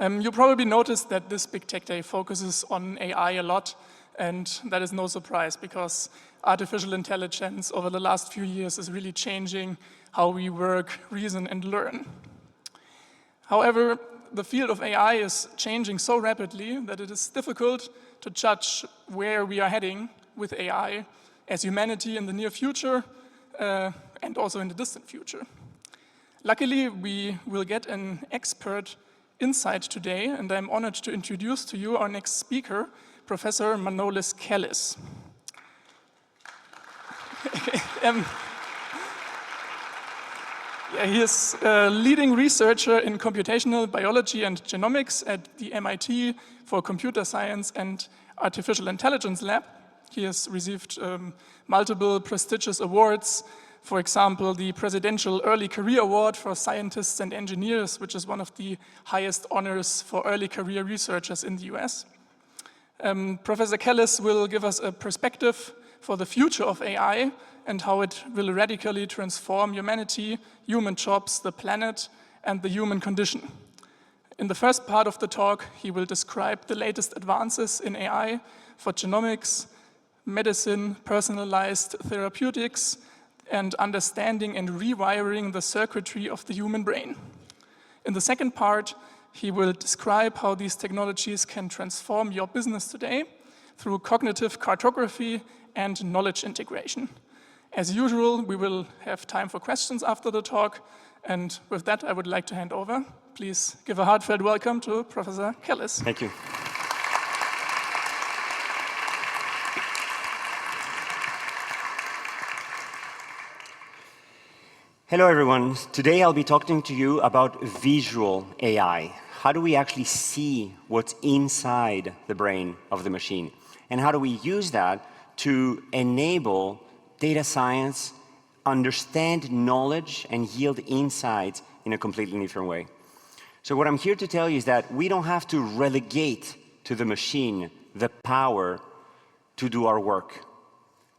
You probably noticed that this big tech day focuses on AI a lot, and that is no surprise because artificial intelligence over the last few years is really changing how we work, reason, and learn. However, the field of AI is changing so rapidly that it is difficult to judge where we are heading with AI as humanity in the near future and also in the distant future. Luckily, we will get an expert insight today, and I'm honored to introduce to you our next speaker, Professor Manolis Kellis. He is a leading researcher in computational biology and genomics at the MIT for Computer Science and Artificial Intelligence Lab. He has received multiple prestigious awards. For example, the Presidential Early Career Award for Scientists and Engineers, which is one of the highest honors for early career researchers in the US. Professor Kellis will give us a perspective for the future of AI and how it will radically transform humanity, human jobs, the planet, and the human condition. In the first part of the talk, he will describe the latest advances in AI for genomics, medicine, personalized therapeutics, and understanding and rewiring the circuitry of the human brain. In the second part, he will describe how these technologies can transform your business today through cognitive cartography and knowledge integration. As usual, we will have time for questions after the talk, and with that, I would like to hand over. Please give a heartfelt welcome to Professor Kellis. Thank you. Hello, everyone. Today I'll be talking to you about visual AI. How do we actually see what's inside the brain of the machine? And how do we use that to enable data science, understand knowledge, and yield insights in a completely different way? So what I'm here to tell you is that we don't have to relegate to the machine the power to do our work.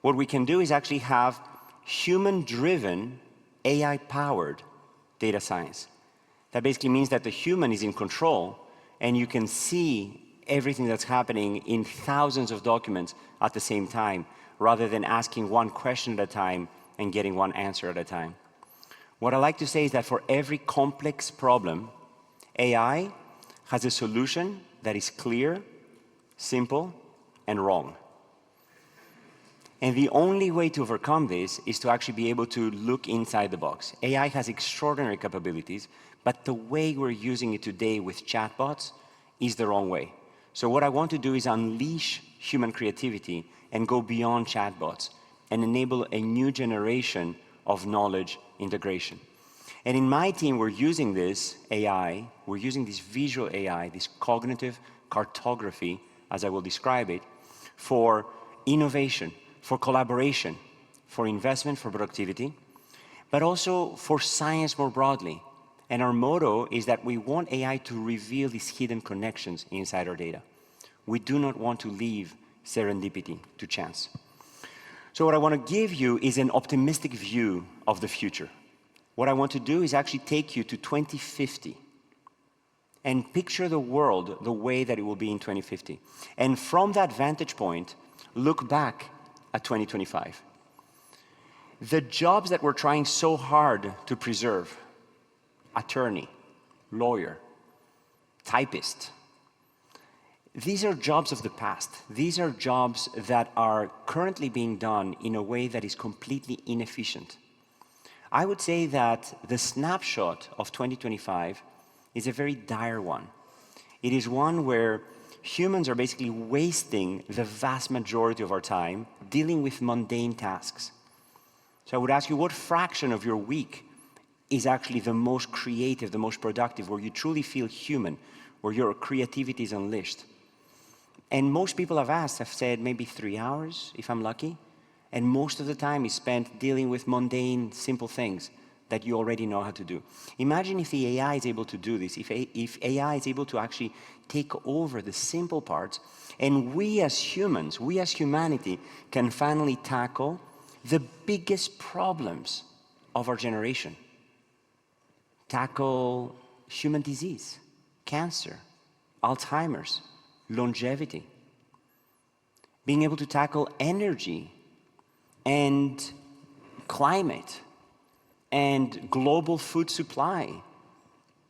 What we can do is actually have human-driven, AI-powered data science. That basically means that the human is in control and you can see everything that's happening in thousands of documents at the same time, rather than asking one question at a time and getting one answer at a time. What I like to say is that for every complex problem, AI has a solution that is clear, simple, and wrong. And the only way to overcome this is to actually be able to look inside the box. AI has extraordinary capabilities, but the way we're using it today with chatbots is the wrong way. So what I want to do is unleash human creativity and go beyond chatbots and enable a new generation of knowledge integration. And in my team, we're using this AI, we're using this visual AI, this cognitive cartography, as I will describe it, for innovation, for collaboration, for investment, for productivity, but also for science more broadly. And our motto is that we want AI to reveal these hidden connections inside our data. We do not want to leave serendipity to chance. So what I want to give you is an optimistic view of the future. What I want to do is actually take you to 2050 and picture the world the way that it will be in 2050. And from that vantage point, look back at 2025. The jobs that we're trying so hard to preserve, attorney, lawyer, typist, these are jobs of the past. These are jobs that are currently being done in a way that is completely inefficient. I would say that the snapshot of 2025 is a very dire one. It is one where humans are basically wasting the vast majority of our time dealing with mundane tasks. So I would ask you, what fraction of your week is actually the most creative, the most productive, where you truly feel human, where your creativity is unleashed? And most people I've asked have said maybe 3 hours, if I'm lucky. And most of the time is spent dealing with mundane, simple things that you already know how to do. Imagine if the AI is able to do this, if AI is able to actually take over the simple parts, and we as humans, we as humanity, can finally tackle the biggest problems of our generation. Tackle human disease, cancer, Alzheimer's, longevity, being able to tackle energy and climate and global food supply,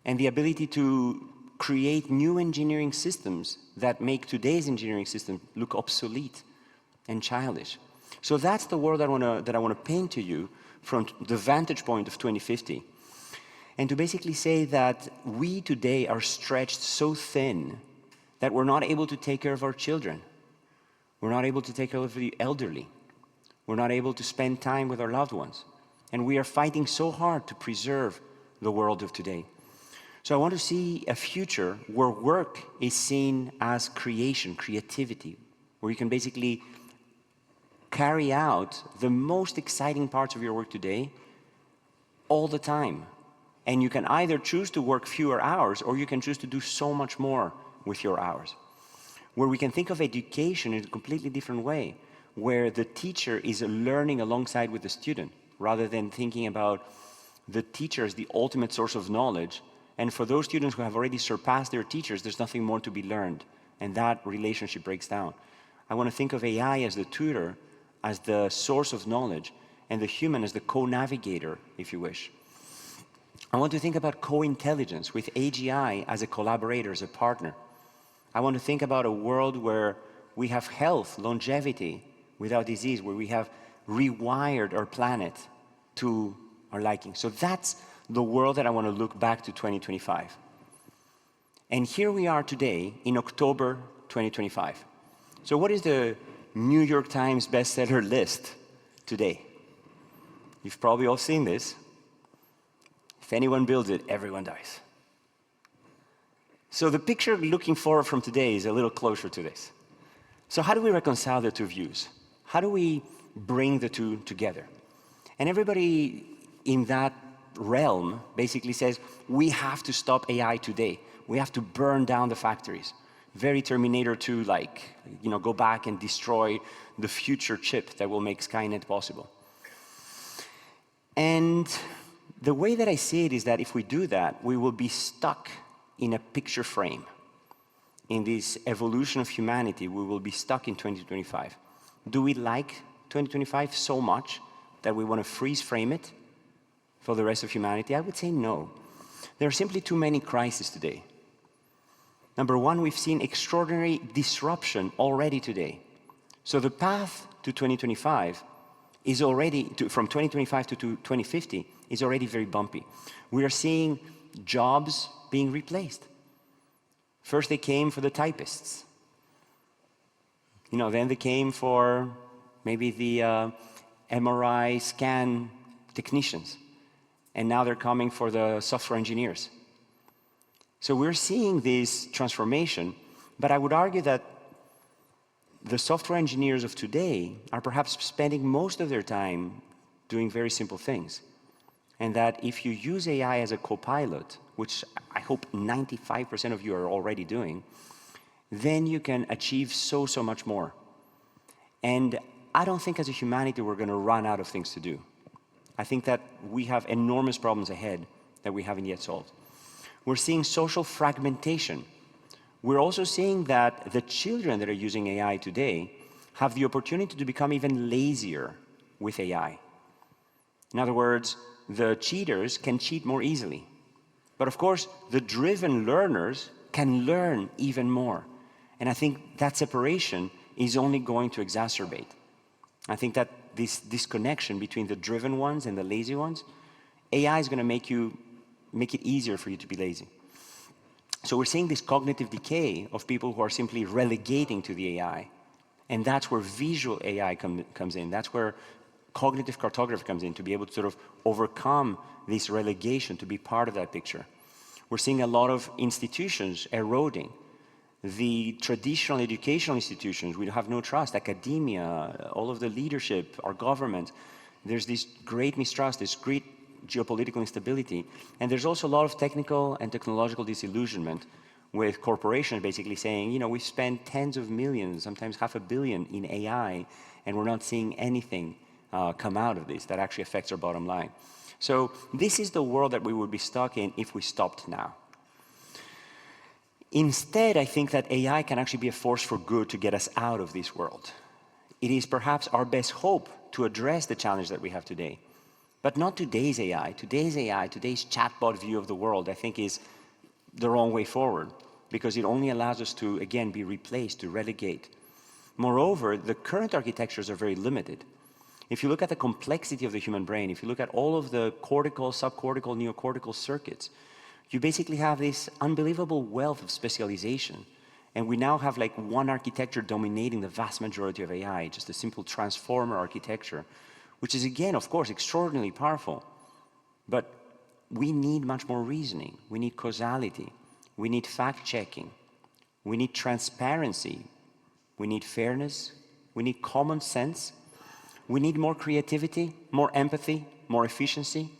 and the ability to create new engineering systems that make today's engineering system look obsolete and childish. So that's the world that I want to paint to you from the vantage point of 2050. And to basically say that we today are stretched so thin that we're not able to take care of our children. We're not able to take care of the elderly. We're not able to spend time with our loved ones. And we are fighting so hard to preserve the world of today. So I want to see a future where work is seen as creation, creativity, where you can basically carry out the most exciting parts of your work today all the time. And you can either choose to work fewer hours, or you can choose to do so much more with your hours. Where we can think of education in a completely different way, where the teacher is learning alongside with the student, rather than thinking about the teacher as the ultimate source of knowledge. And for those students who have already surpassed their teachers, there's nothing more to be learned. And that relationship breaks down. I want to think of AI as the tutor, as the source of knowledge, and the human as the co-navigator, if you wish. I want to think about co-intelligence with AGI as a collaborator, as a partner. I want to think about a world where we have health, longevity, without disease, where we have rewired our planet to our liking. So that's the world that I want to look back to 2025. And here we are today in October 2025. So what is the New York Times bestseller list today? You've probably all seen this. If anyone builds it, everyone dies. So the picture looking forward from today is a little closer to this. So how do we reconcile the two views? How do we bring the two together? And everybody in that realm basically says, we have to stop AI today. We have to burn down the factories. Very Terminator 2, like, go back and destroy the future chip that will make Skynet possible. And the way that I see it is that if we do that, we will be stuck in a picture frame. In this evolution of humanity, we will be stuck in 2025. Do we like 2025 so much that we want to freeze frame it for the rest of humanity? I would say no. There are simply too many crises today. Number one, we've seen extraordinary disruption already today. So the path to 2025 is already, from 2025 to 2050, is already very bumpy. We are seeing jobs being replaced. First they came for the typists. Then they came for maybe the MRI scan technicians. And now they're coming for the software engineers. So we're seeing this transformation, but I would argue that the software engineers of today are perhaps spending most of their time doing very simple things. And that if you use AI as a co-pilot, which I hope 95% of you are already doing, then you can achieve so much more. And I don't think as a humanity we're going to run out of things to do. I think that we have enormous problems ahead that we haven't yet solved. We're seeing social fragmentation. We're also seeing that the children that are using AI today have the opportunity to become even lazier with AI. In other words, the cheaters can cheat more easily. But of course, the driven learners can learn even more. And I think that separation is only going to exacerbate. I think that this disconnection between the driven ones and the lazy ones, AI is going to make it easier for you to be lazy. So we're seeing this cognitive decay of people who are simply relegating to the AI. And that's where visual AI comes in. That's where cognitive cartography comes in, to be able to sort of overcome this relegation, to be part of that picture. We're seeing a lot of institutions eroding. The traditional educational institutions, we have no trust. Academia, all of the leadership, our government, there's this great mistrust, this great geopolitical instability. And there's also a lot of technical and technological disillusionment, with corporations basically saying, we spend tens of millions, sometimes $500 million in AI, and we're not seeing anything come out of this that actually affects our bottom line. So this is the world that we would be stuck in if we stopped now. Instead, I think that AI can actually be a force for good to get us out of this world. It is perhaps our best hope to address the challenge that we have today. But not today's AI. Today's AI, today's chatbot view of the world, I think is the wrong way forward, because it only allows us to, again, be replaced, to relegate. Moreover, the current architectures are very limited. If you look at the complexity of the human brain, if you look at all of the cortical, subcortical, neocortical circuits, you basically have this unbelievable wealth of specialization. And we now have like one architecture dominating the vast majority of AI, just a simple transformer architecture, which is, again, of course, extraordinarily powerful. But we need much more reasoning. We need causality. We need fact-checking. We need transparency. We need fairness. We need common sense. We need more creativity, more empathy, more efficiency.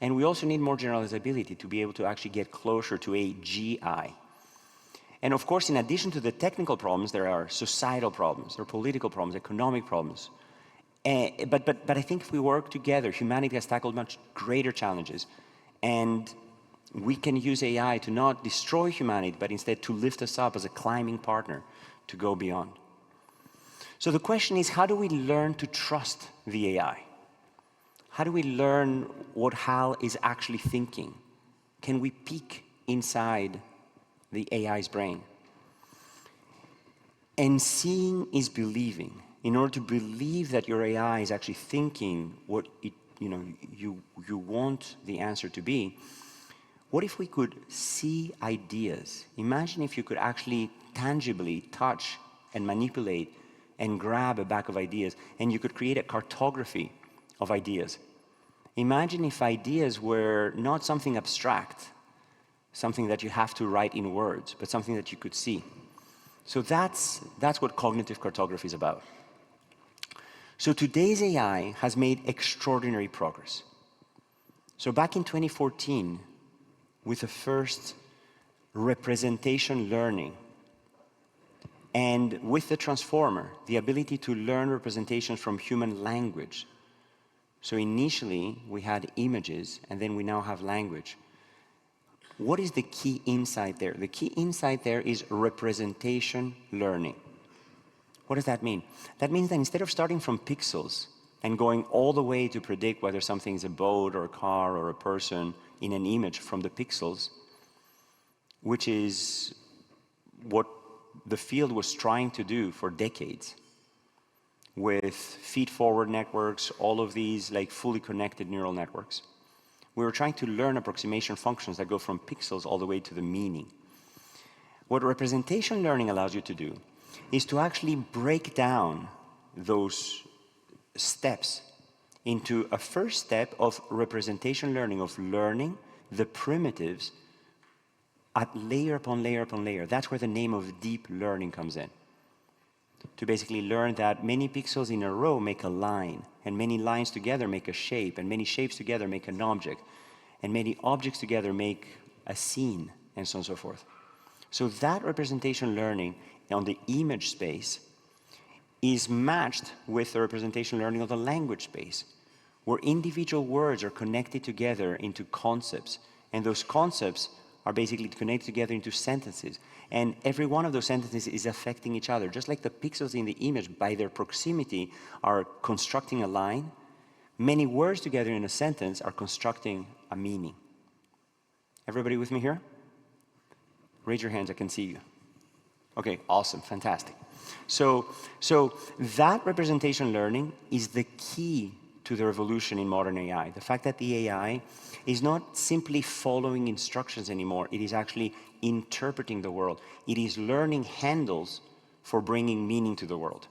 And we also need more generalizability to be able to actually get closer to a GI. And of course, in addition to the technical problems, there are societal problems, there are political problems, economic problems. But I think if we work together, humanity has tackled much greater challenges. And we can use AI to not destroy humanity, but instead to lift us up as a climbing partner to go beyond. So the question is, how do we learn to trust the AI? How do we learn what HAL is actually thinking? Can we peek inside the AI's brain? And seeing is believing. In order to believe that your AI is actually thinking what you want the answer to be, what if we could see ideas? Imagine if you could actually tangibly touch and manipulate and grab a bag of ideas, and you could create a cartography of ideas. Imagine if ideas were not something abstract, something that you have to write in words, but something that you could see. So that's what cognitive cartography is about. So today's AI has made extraordinary progress. So back in 2014, with the first representation learning, and with the transformer, the ability to learn representations from human language. So initially, we had images, and then we now have language. What is the key insight there? The key insight there is representation learning. What does that mean? That means that instead of starting from pixels and going all the way to predict whether something is a boat or a car or a person in an image from the pixels, which is what the field was trying to do for decades with feed-forward networks, all of these like fully connected neural networks. We were trying to learn approximation functions that go from pixels all the way to the meaning. What representation learning allows you to do is to actually break down those steps into a first step of representation learning, of learning the primitives at layer upon layer upon layer. That's where the name of deep learning comes in. To basically learn that many pixels in a row make a line, and many lines together make a shape, and many shapes together make an object, and many objects together make a scene, and so on and so forth. So that representation learning on the image space is matched with the representation learning of the language space, where individual words are connected together into concepts, and those concepts are basically connected together into sentences. And every one of those sentences is affecting each other. Just like the pixels in the image, by their proximity, are constructing a line, many words together in a sentence are constructing a meaning. Everybody with me here? Raise your hands, I can see you. Okay, awesome, fantastic. So that representation learning is the key to the revolution in modern AI. The fact that the AI is not simply following instructions anymore, it is actually interpreting the world. It is learning handles for bringing meaning to the world.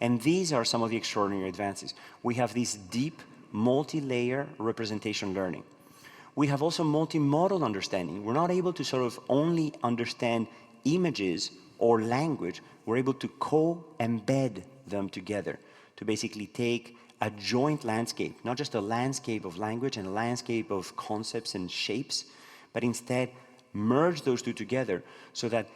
And these are some of the extraordinary advances. We have this deep, multi-layer representation learning. We have also multimodal understanding. We're not able to sort of only understand images or language. We're able to co-embed them together to basically take a joint landscape, not just a landscape of language and a landscape of concepts and shapes, but instead merge those two together so that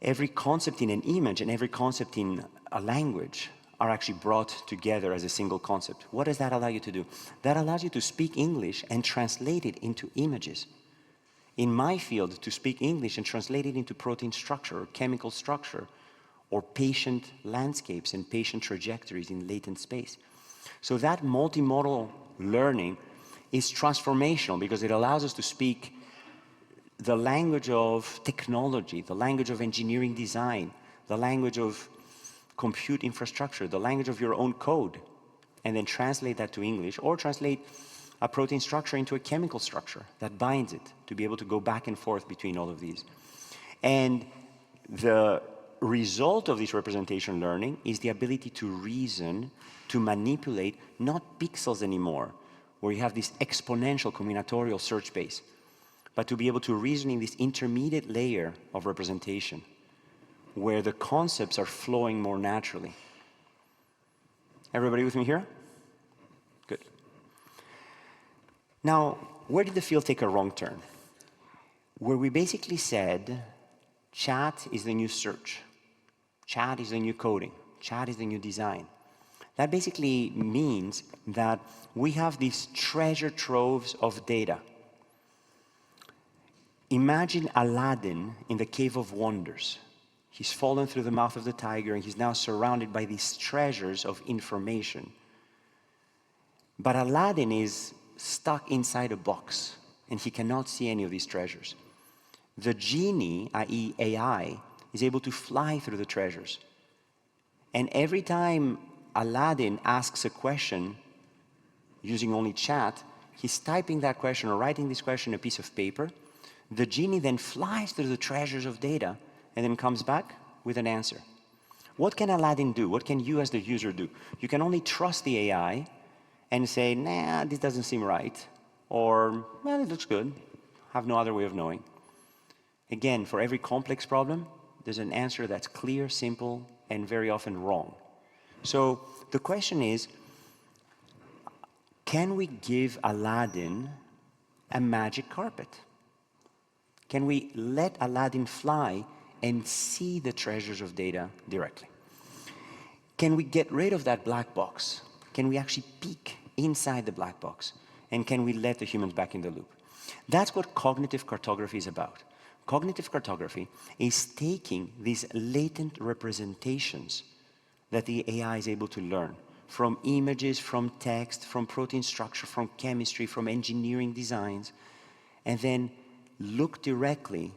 every concept in an image and every concept in a language are actually brought together as a single concept. What does that allow you to do? That allows you to speak English and translate it into images. in my field to speak English and translate it into protein structure or chemical structure or patient landscapes and patient trajectories in latent space. So that multimodal learning is transformational because it allows us to speak the language of technology, the language of engineering design, the language of compute infrastructure, the language of your own code, and then translate that to English, or translate a protein structure into a chemical structure that binds it to be able to go back and forth between all of these. And the result of this representation learning is the ability to reason, to manipulate, not pixels anymore, where you have this exponential combinatorial search space, but to be able to reason in this intermediate layer of representation, where the concepts are flowing more naturally. Everybody with me here? Good. Now, where did the field take a wrong turn? Where we basically said, chat is the new search. Chat is the new coding. Chat is the new design. That basically means that we have these treasure troves of data. Imagine Aladdin in the Cave of Wonders. He's fallen through the mouth of the tiger and he's now surrounded by these treasures of information. But Aladdin is stuck inside a box and he cannot see any of these treasures. The genie, i.e. AI, is able to fly through the treasures. And every time Aladdin asks a question using only chat, he's typing that question or writing this question on a piece of paper. The genie then flies through the treasures of data and then comes back with an answer. What can Aladdin do? What can you as the user do? You can only trust the AI and say, nah, this doesn't seem right. Or, well, it looks good. Have no other way of knowing. Again, for every complex problem, there's an answer that's clear, simple, and very often wrong. So the question is, can we give Aladdin a magic carpet? Can we let Aladdin fly and see the treasures of data directly? Can we get rid of that black box? Can we actually peek inside the black box? And can we let the humans back in the loop? That's what cognitive cartography is about. Cognitive cartography is taking these latent representations that the AI is able to learn from images, from text, from protein structure, from chemistry, from engineering designs, and then look directly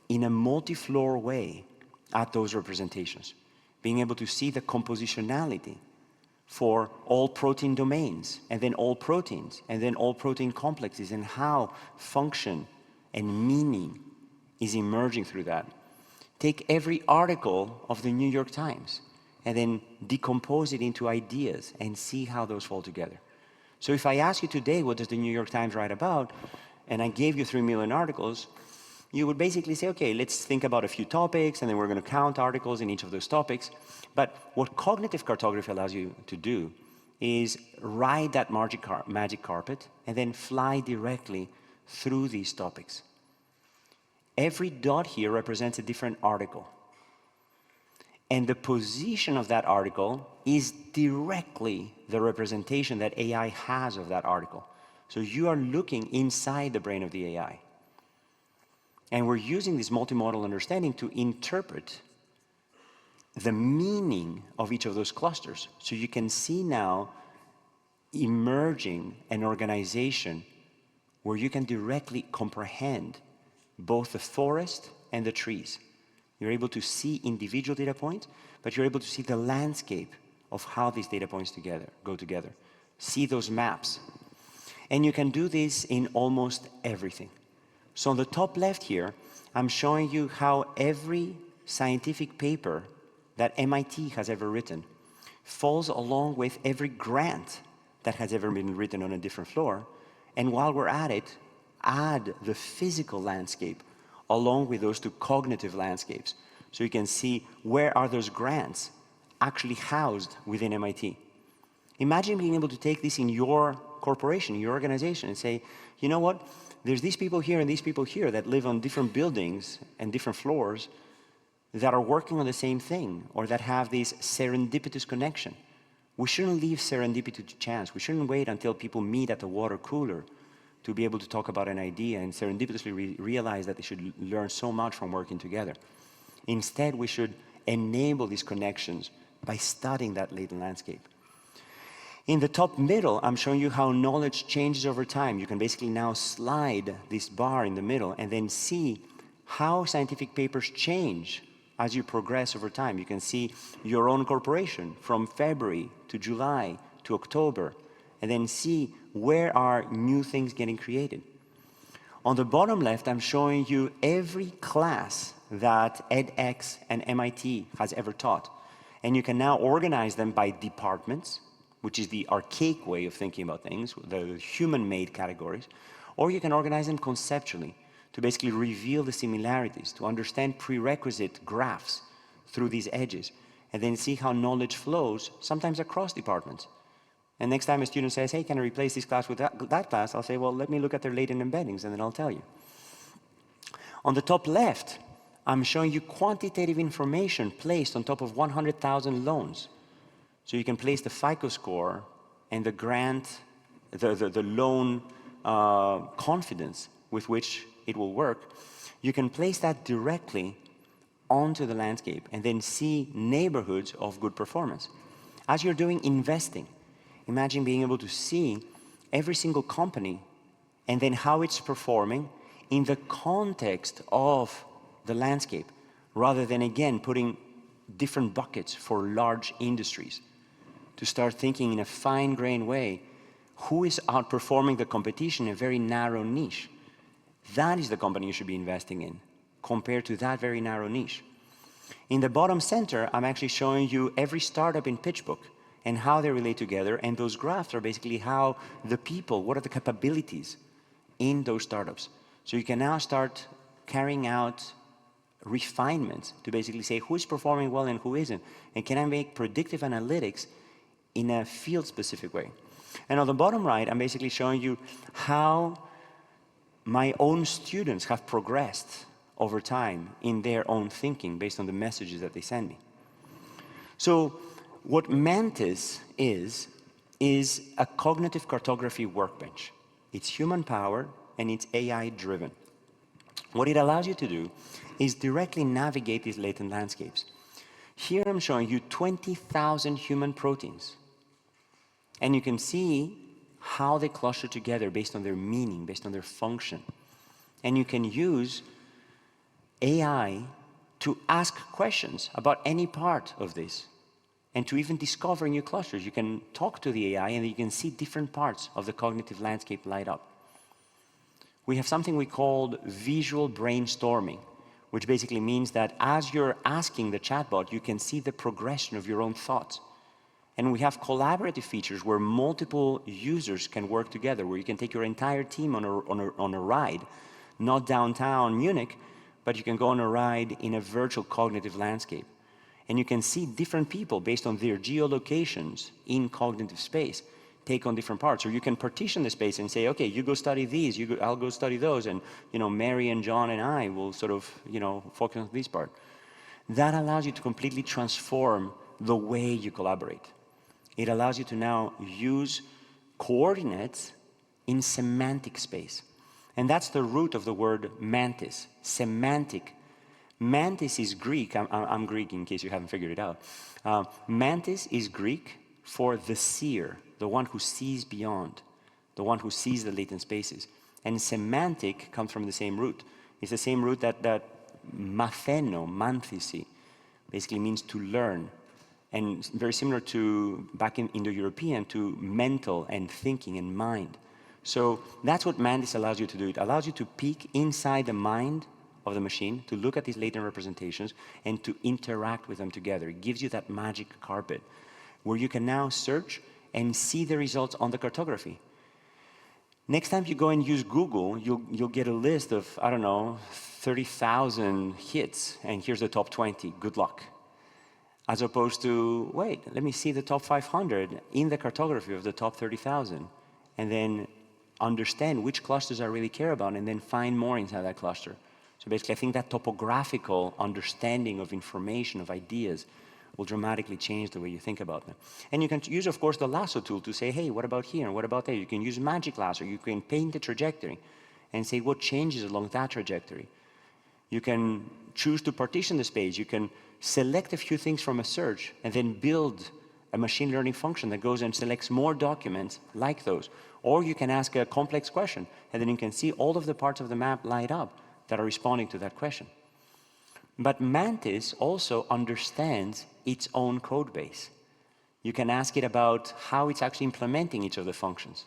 in a multi-floor way at those representations, being able to see the compositionality for all protein domains, and then all proteins, and then all protein complexes, and how function and meaning is emerging through that. Take every article of the New York Times and then decompose it into ideas and see how those fall together. So if I ask you today, what does the New York Times write about? And I gave you 3 million articles, you would basically say, okay, let's think about a few topics, and then we're going to count articles in each of those topics. But what cognitive cartography allows you to do is ride that magic carpet and then fly directly through these topics. Every dot here represents a different article. And the position of that article is directly the representation that AI has of that article. So you are looking inside the brain of the AI. And we're using this multimodal understanding to interpret the meaning of each of those clusters. So you can see now emerging an organization where you can directly comprehend both the forest and the trees. You're able to see individual data points, but you're able to see the landscape of how these data points go together. See those maps. And you can do this in almost everything. So on the top left here, I'm showing you how every scientific paper that MIT has ever written falls along with every grant that has ever been written on a different floor. And while we're at it, add the physical landscape along with those two cognitive landscapes. So you can see where are those grants actually housed within MIT. Imagine being able to take this in your corporation, your organization, and say, you know what, there's these people here and these people here that live on different buildings and different floors that are working on the same thing, or that have this serendipitous connection. We shouldn't leave serendipity to chance. We shouldn't wait until people meet at the water cooler to be able to talk about an idea and serendipitously realize that they should learn so much from working together. Instead, we should enable these connections by studying that latent landscape. In the top middle, I'm showing you how knowledge changes over time. You can basically now slide this bar in the middle and then see how scientific papers change as you progress over time. You can see your own corporation from February to July to October, and then see where are new things getting created. On the bottom left, I'm showing you every class that edX and MIT has ever taught. And you can now organize them by departments, which is the archaic way of thinking about things, the human-made categories, or you can organize them conceptually to basically reveal the similarities, to understand prerequisite graphs through these edges, and then see how knowledge flows, sometimes across departments. And next time a student says, hey, can I replace this class with that class? I'll say, well, let me look at their latent embeddings, and then I'll tell you. On the top left, I'm showing you quantitative information placed on top of 100,000 loans. So you can place the FICO score and the grant, the loan confidence with which it will work. You can place that directly onto the landscape and then see neighborhoods of good performance. As you're doing investing, imagine being able to see every single company and then how it's performing in the context of the landscape, rather than, again, putting different buckets for large industries. To start thinking in a fine-grained way, who is outperforming the competition in a very narrow niche? That is the company you should be investing in, compared to that very narrow niche. In the bottom center, I'm actually showing you every startup in PitchBook and how they relate together, and those graphs are basically how the people, what are the capabilities in those startups. So you can now start carrying out refinements to basically say who is performing well and who isn't, and can I make predictive analytics in a field-specific way. And on the bottom right, I'm basically showing you how my own students have progressed over time in their own thinking based on the messages that they send me. So what Mantis is a cognitive cartography workbench. It's human-powered and it's AI-driven. What it allows you to do is directly navigate these latent landscapes. Here I'm showing you 20,000 human proteins. And you can see how they cluster together based on their meaning, based on their function. And you can use AI to ask questions about any part of this and to even discover new clusters. You can talk to the AI and you can see different parts of the cognitive landscape light up. We have something we call visual brainstorming, which basically means that as you're asking the chatbot, you can see the progression of your own thoughts. And we have collaborative features where multiple users can work together, where you can take your entire team on a ride, not downtown Munich, but you can go on a ride in a virtual cognitive landscape. And you can see different people based on their geolocations in cognitive space take on different parts. Or you can partition the space and say, okay, you go study these, I'll go study those, and Mary and John and I will sort of focus on this part. That allows you to completely transform the way you collaborate. It allows you to now use coordinates in semantic space. And that's the root of the word mantis, semantic. Mantis is Greek, I'm Greek in case you haven't figured it out. Mantis is Greek for the seer, the one who sees beyond, the one who sees the latent spaces. And semantic comes from the same root. It's the same root that matheno, manthisi, basically means to learn. And very similar to, back in Indo-European, to mental and thinking and mind. So that's what Mantis allows you to do. It allows you to peek inside the mind of the machine, to look at these latent representations, and to interact with them together. It gives you that magic carpet, where you can now search and see the results on the cartography. Next time you go and use Google, you'll get a list of, 30,000 hits, and here's the top 20, good luck. As opposed to, wait, let me see the top 500 in the cartography of the top 30,000, and then understand which clusters I really care about, and then find more inside that cluster. So basically, I think that topographical understanding of information, of ideas, will dramatically change the way you think about them. And you can use, of course, the lasso tool to say, hey, what about here and what about there? You can use magic lasso. You can paint the trajectory and say what changes along that trajectory. You can choose to partition the space. You can select a few things from a search and then build a machine learning function that goes and selects more documents like those. Or you can ask a complex question, and then you can see all of the parts of the map light up that are responding to that question. But Mantis also understands its own code base. You can ask it about how it's actually implementing each of the functions.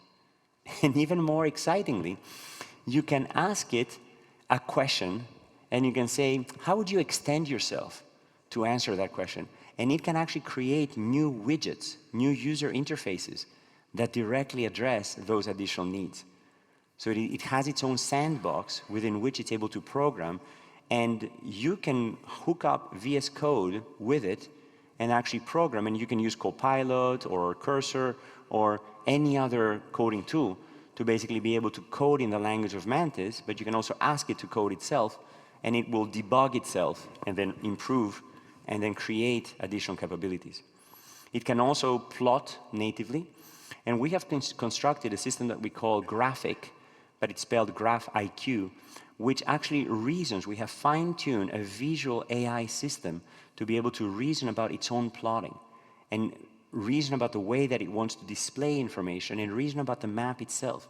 And even more excitingly, you can ask it a question, and you can say, how would you extend yourself to answer that question? And it can actually create new widgets, new user interfaces that directly address those additional needs. So it has its own sandbox within which it's able to program, and you can hook up VS Code with it and actually program, and you can use Copilot or Cursor or any other coding tool to basically be able to code in the language of Mantis, but you can also ask it to code itself, and it will debug itself and then improve and then create additional capabilities. It can also plot natively, and we have constructed a system that we call Graphic, but it's spelled Graph IQ, which actually reasons. We have fine-tuned a visual AI system to be able to reason about its own plotting and reason about the way that it wants to display information and reason about the map itself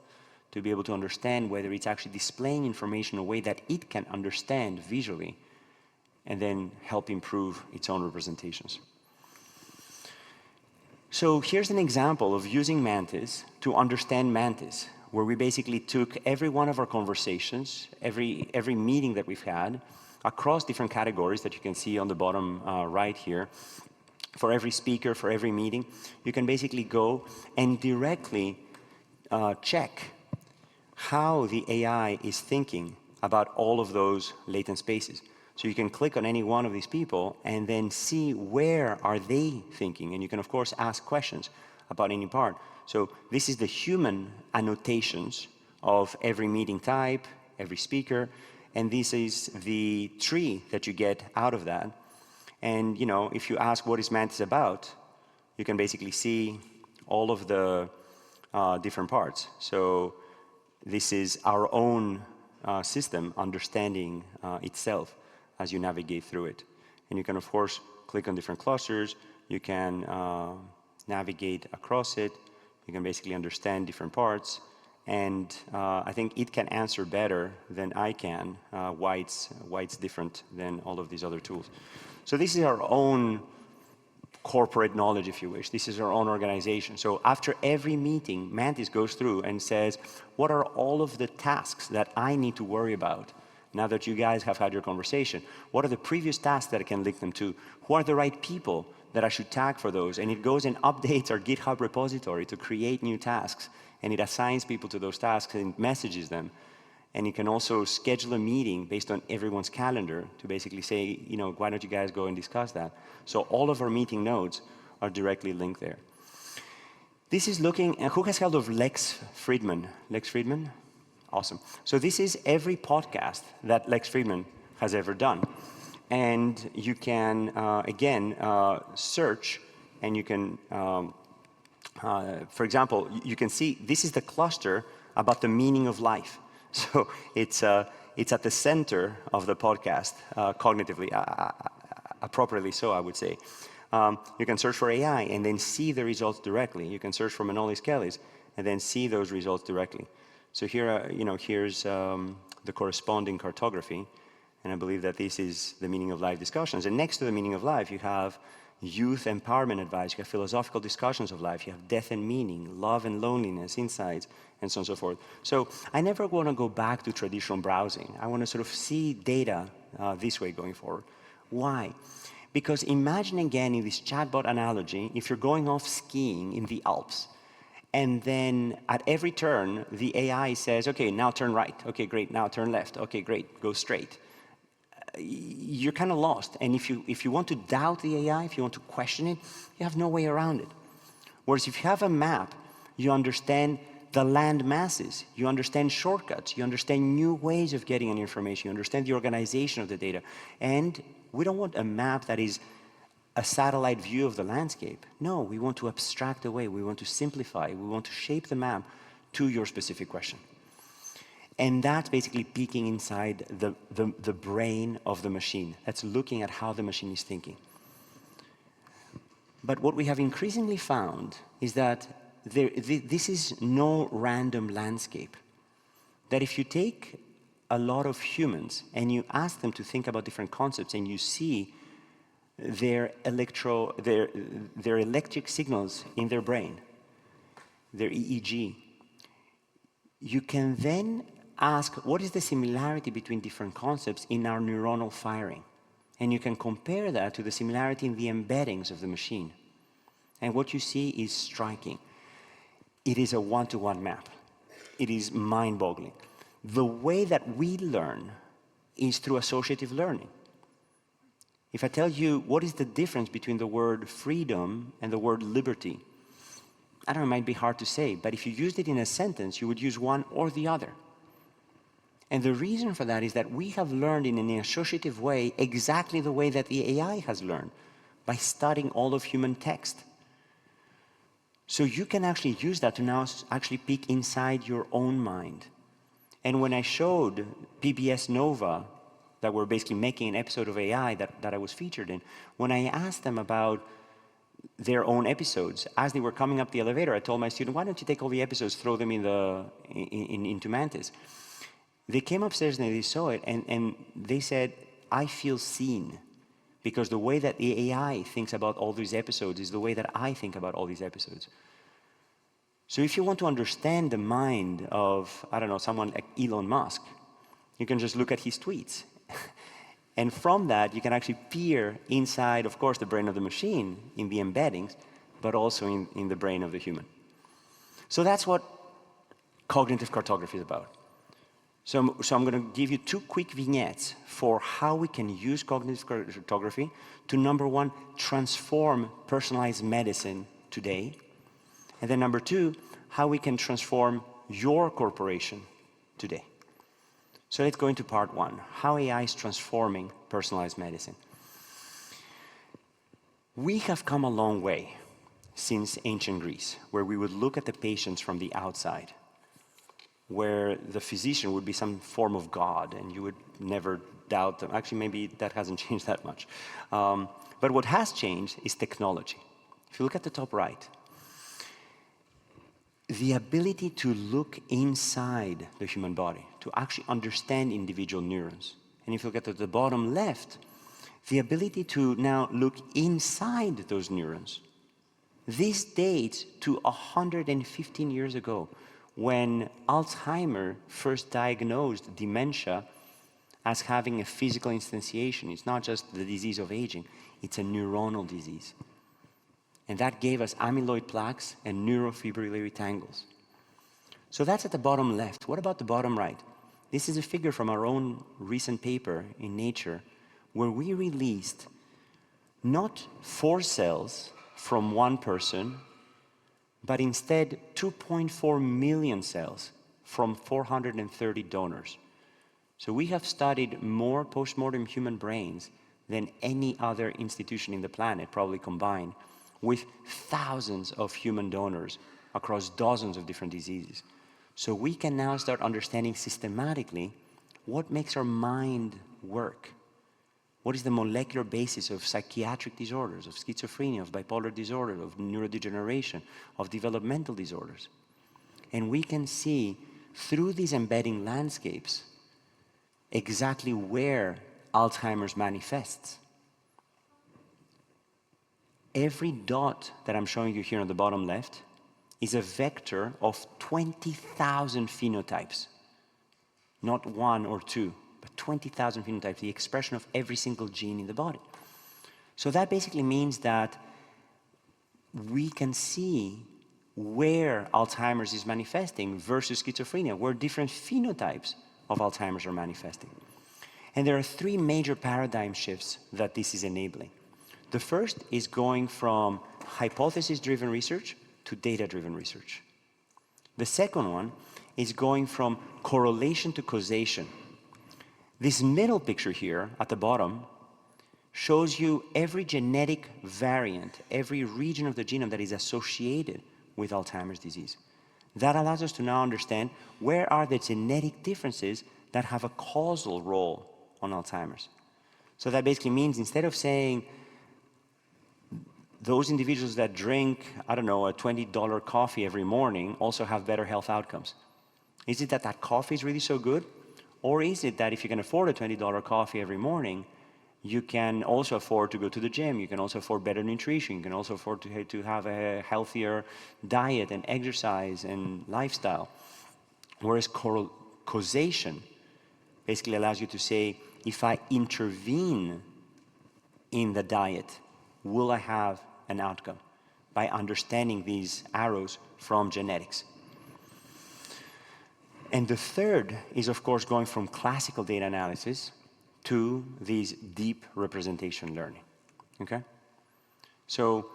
to be able to understand whether it's actually displaying information in a way that it can understand visually and then help improve its own representations. So here's an example of using Mantis to understand Mantis, where we basically took every one of our conversations, every meeting that we've had, across different categories that you can see on the bottom right here. For every speaker, for every meeting, you can basically go and directly check how the AI is thinking about all of those latent spaces. So you can click on any one of these people and then see where are they thinking. And you can, of course, ask questions about any part. So this is the human annotations of every meeting type, every speaker, and this is the tree that you get out of that. And you know, if you ask what is Mantis about, you can basically see all of the different parts. So this is our own system understanding itself as you navigate through it. And you can, of course, click on different clusters. You can navigate across it. You can basically understand different parts. And I think it can answer better than I can why it's different than all of these other tools. So this is our own corporate knowledge, if you wish. This is our own organization. So after every meeting, Mantis goes through and says, what are all of the tasks that I need to worry about now that you guys have had your conversation? What are the previous tasks that I can link them to? Who are the right people that I should tag for those? And it goes and updates our GitHub repository to create new tasks. And it assigns people to those tasks and messages them. And you can also schedule a meeting based on everyone's calendar to basically say, you know, why don't you guys go and discuss that? So all of our meeting notes are directly linked there. This is looking, who has heard of Lex Fridman? Lex Fridman? Awesome. So this is every podcast that Lex Fridman has ever done. And you can, again, search, and you can, for example, you can see this is the cluster about the meaning of life. So it's at the center of the podcast, cognitively, appropriately so, I would say. You can search for AI and then see the results directly. You can search for Manolis Kellis and then see those results directly. So here, you know, here's the corresponding cartography, and I believe that this is the meaning of life discussions. And next to the meaning of life, you have youth empowerment advice, you have philosophical discussions of life, you have death and meaning, love and loneliness, insights, and so on and so forth. So I never want to go back to traditional browsing. I want to sort of see data this way going forward. Why? Because imagine again in this chatbot analogy, if you're going off skiing in the Alps, and then at every turn, the AI says, okay, now turn right. Okay, great, now turn left. Okay, great, go straight. You're kind of lost. And if you want to doubt the AI, if you want to question it, you have no way around it. Whereas if you have a map, you understand the land masses, you understand shortcuts, you understand new ways of getting an information, you understand the organization of the data. And we don't want a map that is a satellite view of the landscape. No, we want to abstract away, we want to simplify, we want to shape the map to your specific question. And that's basically peeking inside the brain of the machine. That's looking at how the machine is thinking. But what we have increasingly found is that this is no random landscape. That if you take a lot of humans and you ask them to think about different concepts and you see their electric signals in their brain, their EEG, you can then ask what is the similarity between different concepts in our neuronal firing. And you can compare that to the similarity in the embeddings of the machine. And what you see is striking. It is a one-to-one map. It is mind-boggling. The way that we learn is through associative learning. If I tell you what is the difference between the word freedom and the word liberty, I don't know, it might be hard to say, but if you used it in a sentence, you would use one or the other. And the reason for that is that we have learned in an associative way exactly the way that the AI has learned, by studying all of human text. So you can actually use that to now actually peek inside your own mind. And when I showed PBS Nova, that were basically making an episode of AI that I was featured in, when I asked them about their own episodes, as they were coming up the elevator, I told my student, why don't you take all the episodes, throw them into Mantis? They came upstairs and they saw it, and they said, I feel seen, because the way that the AI thinks about all these episodes is the way that I think about all these episodes. So if you want to understand the mind of, I don't know, someone like Elon Musk, you can just look at his tweets. And from that, you can actually peer inside, of course, the brain of the machine in the embeddings, but also in the brain of the human. So that's what cognitive cartography is about. So I'm going to give you 2 quick vignettes for how we can use cognitive cartography to, number 1, transform personalized medicine today. And then number 2, how we can transform your corporation today. So let's go into part 1, how AI is transforming personalized medicine. We have come a long way since ancient Greece, where we would look at the patients from the outside, where the physician would be some form of God, and you would never doubt them. Actually, maybe that hasn't changed that much. But what has changed is technology. If you look at the top right, the ability to look inside the human body, to actually understand individual neurons. And if you look at the bottom left, the ability to now look inside those neurons. This dates to 115 years ago, when Alzheimer first diagnosed dementia as having a physical instantiation. It's not just the disease of aging, it's a neuronal disease. And that gave us amyloid plaques and neurofibrillary tangles. So that's at the bottom left. What about the bottom right? This is a figure from our own recent paper in Nature, where we released not 4 cells from one person, but instead 2.4 million cells from 430 donors. So we have studied more postmortem human brains than any other institution in the planet, probably combined, with thousands of human donors across dozens of different diseases. So we can now start understanding systematically what makes our mind work. What is the molecular basis of psychiatric disorders, of schizophrenia, of bipolar disorder, of neurodegeneration, of developmental disorders. And we can see through these embedding landscapes exactly where Alzheimer's manifests. Every dot that I'm showing you here on the bottom left is a vector of 20,000 phenotypes. Not 1 or 2, but 20,000 phenotypes, the expression of every single gene in the body. So that basically means that we can see where Alzheimer's is manifesting versus schizophrenia, where different phenotypes of Alzheimer's are manifesting. And there are 3 major paradigm shifts that this is enabling. The first is going from hypothesis-driven research to data-driven research. The second one is going from correlation to causation. This middle picture here at the bottom shows you every genetic variant, every region of the genome that is associated with Alzheimer's disease. That allows us to now understand where are the genetic differences that have a causal role on Alzheimer's. So that basically means instead of saying those individuals that drink, I don't know, a $20 coffee every morning also have better health outcomes. Is it that that coffee is really so good? Or is it that if you can afford a $20 coffee every morning, you can also afford to go to the gym, you can also afford better nutrition, you can also afford to have a healthier diet and exercise and lifestyle. Whereas causation basically allows you to say, if I intervene in the diet, will I have an outcome? By understanding these arrows from genetics. And the third is, of course, going from classical data analysis to these deep representation learning, okay? So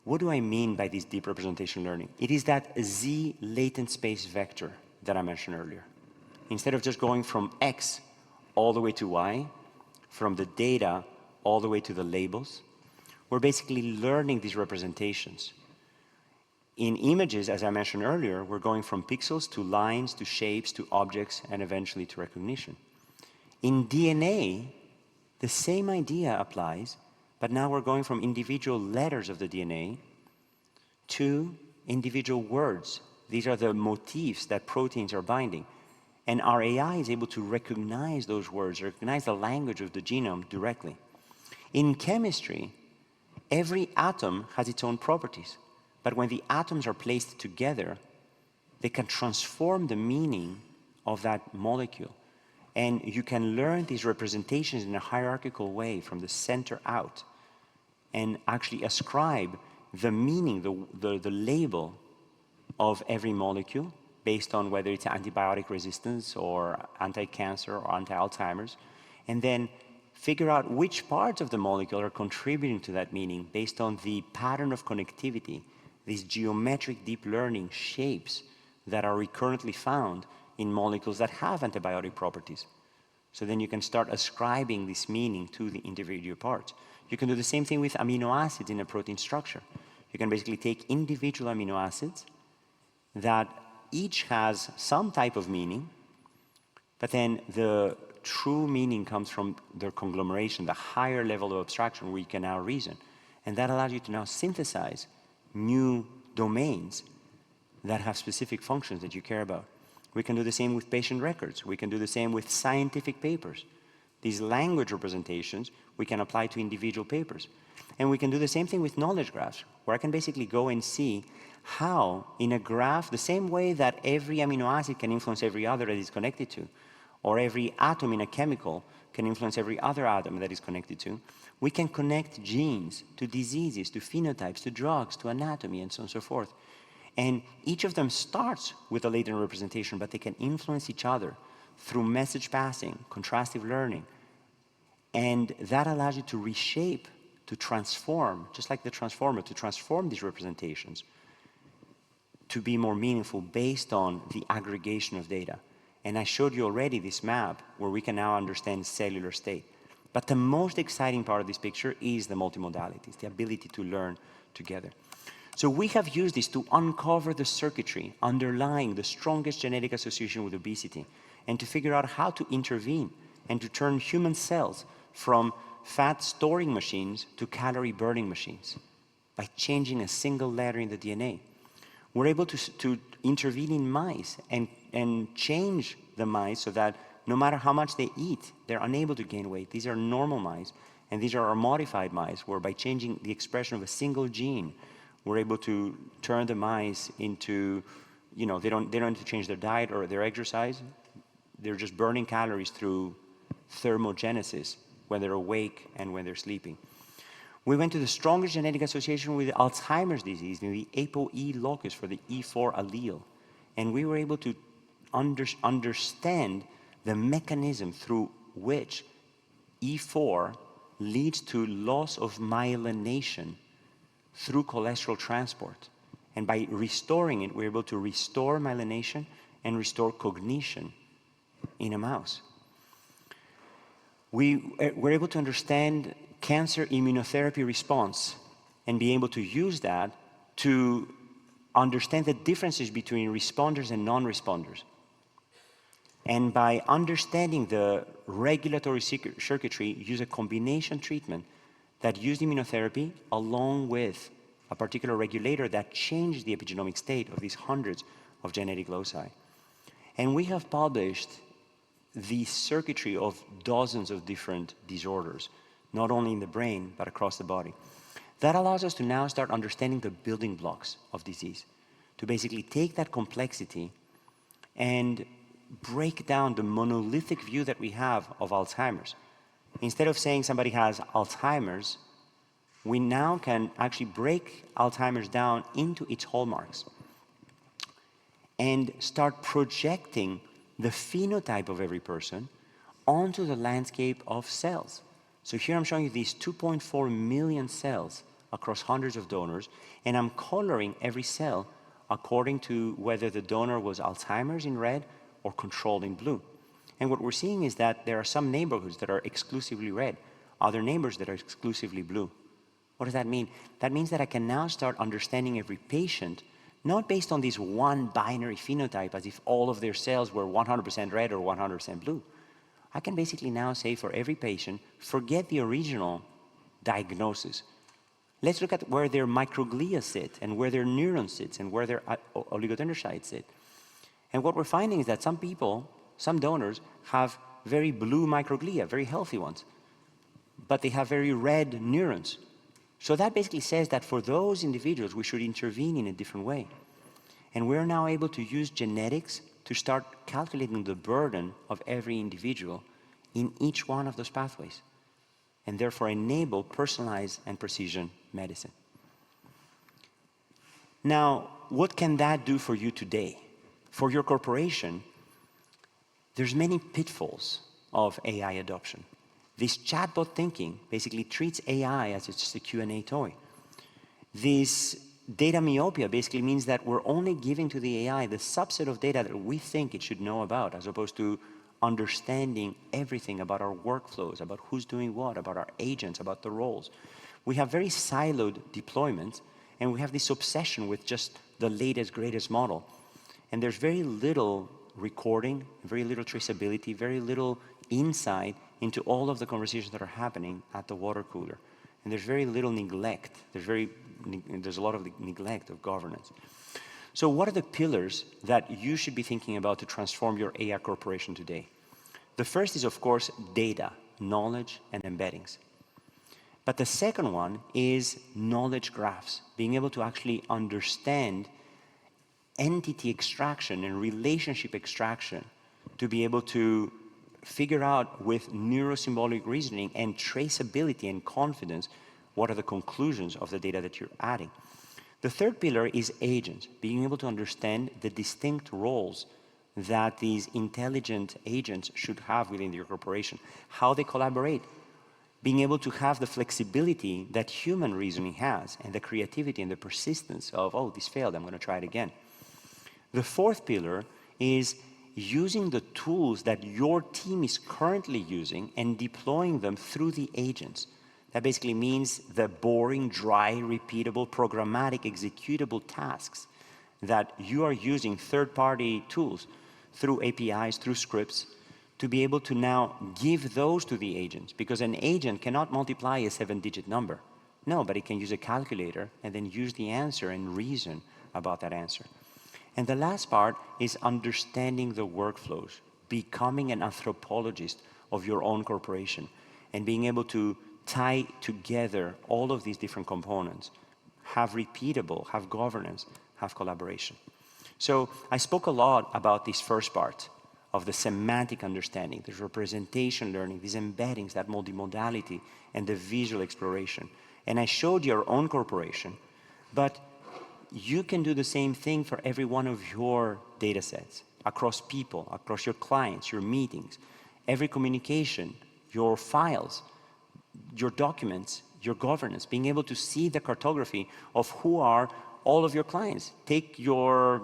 what do I mean by this deep representation learning? It is that Z latent space vector that I mentioned earlier. Instead of just going from X all the way to Y, from the data all the way to the labels, we're basically learning these representations. In images, as I mentioned earlier, we're going from pixels to lines to shapes to objects and eventually to recognition. In DNA, the same idea applies, but now we're going from individual letters of the DNA to individual words. These are the motifs that proteins are binding. And our AI is able to recognize those words, recognize the language of the genome directly. In chemistry, every atom has its own properties. But when the atoms are placed together, they can transform the meaning of that molecule. And you can learn these representations in a hierarchical way from the center out and actually ascribe the meaning, the label of every molecule based on whether it's antibiotic resistance or anti-cancer or anti-Alzheimer's, and then figure out which parts of the molecule are contributing to that meaning based on the pattern of connectivity, these geometric deep learning shapes that are recurrently found in molecules that have antibiotic properties. So then you can start ascribing this meaning to the individual parts. You can do the same thing with amino acids in a protein structure. You can basically take individual amino acids that each has some type of meaning, but then the true meaning comes from their conglomeration, the higher level of abstraction where you can now reason. And that allows you to now synthesize new domains that have specific functions that you care about. We can do the same with patient records. We can do the same with scientific papers. These language representations we can apply to individual papers. And we can do the same thing with knowledge graphs, where I can basically go and see how in a graph, the same way that every amino acid can influence every other that it's connected to, or every atom in a chemical can influence every other atom that is connected to, we can connect genes to diseases, to phenotypes, to drugs, to anatomy, and so on and so forth. And each of them starts with a latent representation, but they can influence each other through message passing, contrastive learning. And that allows you to reshape, to transform, just like the transformer, to transform these representations to be more meaningful based on the aggregation of data. And I showed you already this map where we can now understand cellular state. But the most exciting part of this picture is the multimodalities, the ability to learn together. So we have used this to uncover the circuitry underlying the strongest genetic association with obesity and to figure out how to intervene and to turn human cells from fat storing machines to calorie burning machines by changing a single letter in the DNA. We're able to intervene in mice and change the mice so that no matter how much they eat, they're unable to gain weight. These are normal mice, and these are our modified mice, where by changing the expression of a single gene, we're able to turn the mice into, you know, they don't need to change their diet or their exercise. They're just burning calories through thermogenesis when they're awake and when they're sleeping. We went to the strongest genetic association with Alzheimer's disease, in the ApoE locus for the E4 allele. And we were able to understand the mechanism through which E4 leads to loss of myelination through cholesterol transport. And by restoring it, we're able to restore myelination and restore cognition in a mouse. We were able to understand cancer immunotherapy response and be able to use that to understand the differences between responders and non-responders. And by understanding the regulatory circuitry, use a combination treatment that used immunotherapy along with a particular regulator that changed the epigenomic state of these hundreds of genetic loci. And we have published the circuitry of dozens of different disorders, not only in the brain, but across the body. That allows us to now start understanding the building blocks of disease, to basically take that complexity and break down the monolithic view that we have of Alzheimer's. Instead of saying somebody has Alzheimer's, we now can actually break Alzheimer's down into its hallmarks and start projecting the phenotype of every person onto the landscape of cells. So here I'm showing you these 2.4 million cells across hundreds of donors, and I'm coloring every cell according to whether the donor was Alzheimer's in red or controlled in blue. And what we're seeing is that there are some neighborhoods that are exclusively red, other neighbors that are exclusively blue. What does that mean? That means that I can now start understanding every patient, not based on this one binary phenotype as if all of their cells were 100% red or 100% blue. I can basically now say for every patient, forget the original diagnosis. Let's look at where their microglia sit and where their neurons sit and where their oligodendrocytes sit. And what we're finding is that some people, some donors, have very blue microglia, very healthy ones, but they have very red neurons. So that basically says that for those individuals, we should intervene in a different way. And we're now able to use genetics to start calculating the burden of every individual in each one of those pathways, and therefore enable personalized and precision medicine. Now, what can that do for you today? For your corporation, there's many pitfalls of AI adoption. This chatbot thinking basically treats AI as just a Q&A toy. This data myopia basically means that we're only giving to the AI the subset of data that we think it should know about, as opposed to understanding everything about our workflows, about who's doing what, about our agents, about the roles. We have very siloed deployments, and we have this obsession with just the latest, greatest model. And there's very little recording, very little traceability, very little insight into all of the conversations that are happening at the water cooler. And there's very little neglect. There's a lot of neglect of governance. So what are the pillars that you should be thinking about to transform your AI corporation today? The first is, of course, data, knowledge, and embeddings. But the second one is knowledge graphs, being able to actually understand entity extraction and relationship extraction to be able to figure out with neurosymbolic reasoning and traceability and confidence what are the conclusions of the data that you're adding. The third pillar is agents, being able to understand the distinct roles that these intelligent agents should have within your corporation, how they collaborate, being able to have the flexibility that human reasoning has, and the creativity and the persistence of, oh, this failed, I'm going to try it again. The fourth pillar is using the tools that your team is currently using and deploying them through the agents. That basically means the boring, dry, repeatable, programmatic, executable tasks that you are using third-party tools through APIs, through scripts, to be able to now give those to the agents, because an agent cannot multiply a 7-digit number. No, but it can use a calculator and then use the answer and reason about that answer. And the last part is understanding the workflows, becoming an anthropologist of your own corporation, and being able to tie together all of these different components, have repeatable, have governance, have collaboration. So I spoke a lot about this first part of the semantic understanding, the representation learning, these embeddings, that multimodality, and the visual exploration. And I showed your own corporation, but you can do the same thing for every one of your data sets, across people, across your clients, your meetings, every communication, your files, your documents, your governance, being able to see the cartography of who are all of your clients. Take your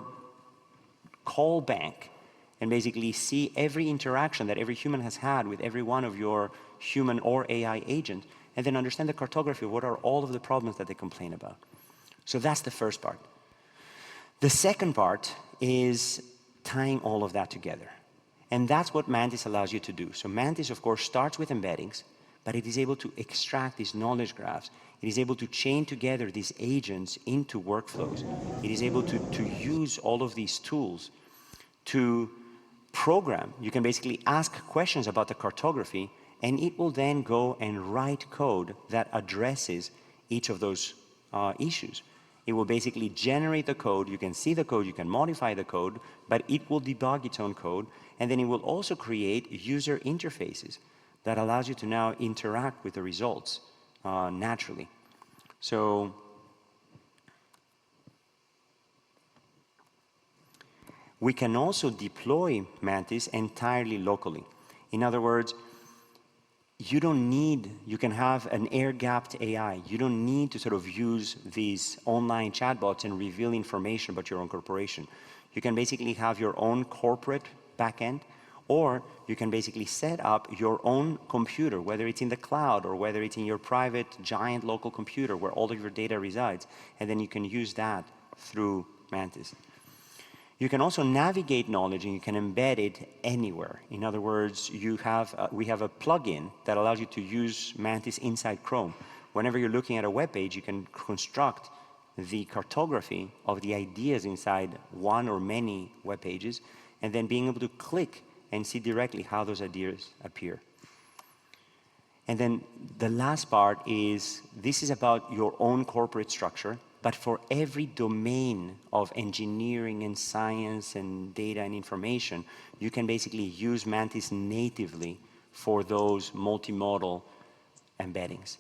call bank and basically see every interaction that every human has had with every one of your human or AI agents, and then understand the cartography, what are all of the problems that they complain about. So that's the first part. The second part is tying all of that together. And that's what Mantis allows you to do. So Mantis, of course, starts with embeddings, but it is able to extract these knowledge graphs. It is able to chain together these agents into workflows. It is able to use all of these tools to program. You can basically ask questions about the cartography, and it will then go and write code that addresses each of those issues. It will basically generate the code. You can see the code, you can modify the code, but it will debug its own code, and then it will also create user interfaces that allows you to now interact with the results naturally. So we can also deploy Mantis entirely locally. In other words, you can have an air-gapped AI. You don't need to sort of use these online chatbots and reveal information about your own corporation. You can basically have your own corporate backend, or you can basically set up your own computer, whether it's in the cloud or whether it's in your private giant local computer where all of your data resides, and then you can use that through Mantis. You can also navigate knowledge and you can embed it anywhere. In other words, we have a plugin that allows you to use Mantis inside Chrome. Whenever you're looking at a web page, you can construct the cartography of the ideas inside one or many web pages, and then being able to click and see directly how those ideas appear. And then the last part is, this is about your own corporate structure, but for every domain of engineering and science and data and information, you can basically use Mantis natively for those multimodal embeddings.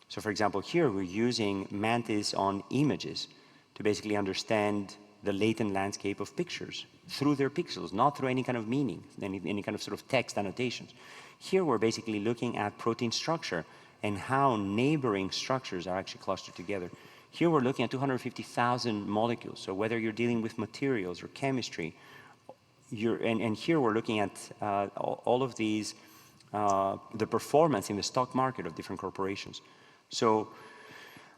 So for example, here we're using Mantis on images to basically understand the latent landscape of pictures through their pixels, not through any kind of meaning, any kind of sort of text annotations. Here we're basically looking at protein structure and how neighboring structures are actually clustered together. Here we're looking at 250,000 molecules. So whether you're dealing with materials or chemistry, and here we're looking at all of these, the performance in the stock market of different corporations. So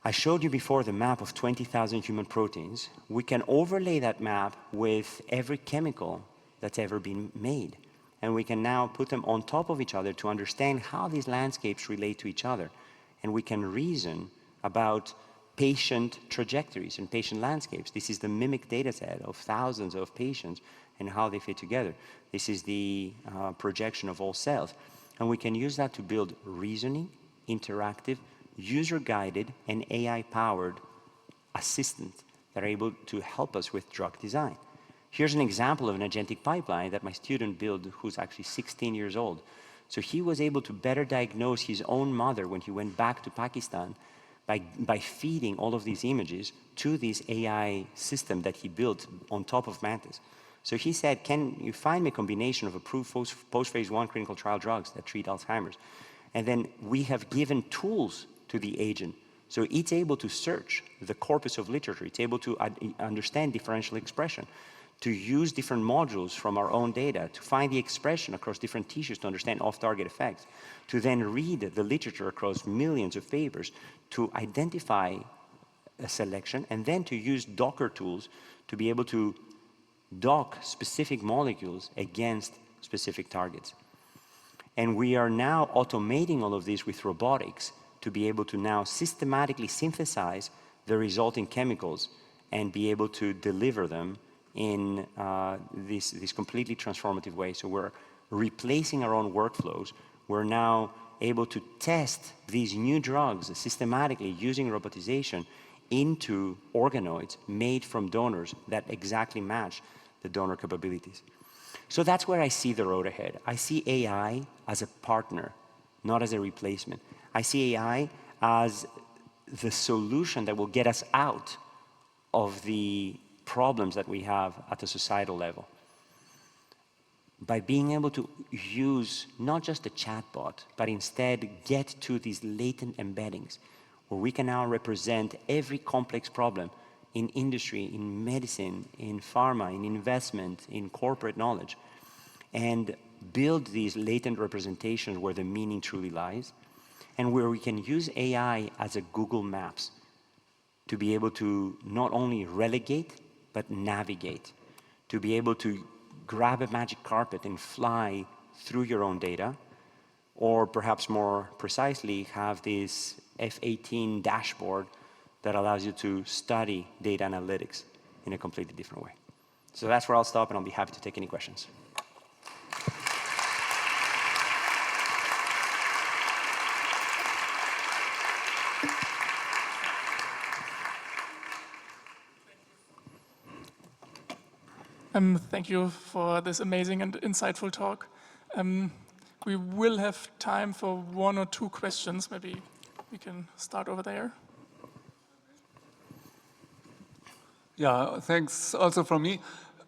I showed you before the map of 20,000 human proteins. We can overlay that map with every chemical that's ever been made. And we can now put them on top of each other to understand how these landscapes relate to each other. And we can reason about patient trajectories and patient landscapes. This is the mimic data set of thousands of patients and how they fit together. This is the projection of all cells. And we can use that to build reasoning, interactive, user-guided, and AI-powered assistants that are able to help us with drug design. Here's an example of an agentic pipeline that my student built, who's actually 16 years old. So he was able to better diagnose his own mother when he went back to Pakistan by feeding all of these images to this AI system that he built on top of Mantis. So he said, can you find me a combination of approved post-phase 1 clinical trial drugs that treat Alzheimer's? And then we have given tools to the agent. So it's able to search the corpus of literature. It's able to understand differential expression, to use different modules from our own data, to find the expression across different tissues to understand off-target effects, to then read the literature across millions of papers to identify a selection, and then to use Docker tools to be able to dock specific molecules against specific targets. And we are now automating all of this with robotics to be able to now systematically synthesize the resulting chemicals and be able to deliver them in this completely transformative way. So we're replacing our own workflows. We're now able to test these new drugs systematically using robotization into organoids made from donors that exactly match the donor capabilities. So that's where I see the road ahead. I see AI as a partner, not as a replacement. I see AI as the solution that will get us out of the problems that we have at the societal level. By being able to use not just a chatbot, but instead get to these latent embeddings, where we can now represent every complex problem in industry, in medicine, in pharma, in investment, in corporate knowledge, and build these latent representations where the meaning truly lies, and where we can use AI as a Google Maps to be able to not only relegate, but navigate, to be able to grab a magic carpet and fly through your own data, or perhaps more precisely, have this F-18 dashboard that allows you to study data analytics in a completely different way. So that's where I'll stop, and I'll be happy to take any questions. Thank you for this amazing and insightful talk. We will have time for 1 or 2 questions. Maybe we can start over there. Yeah, thanks also from me.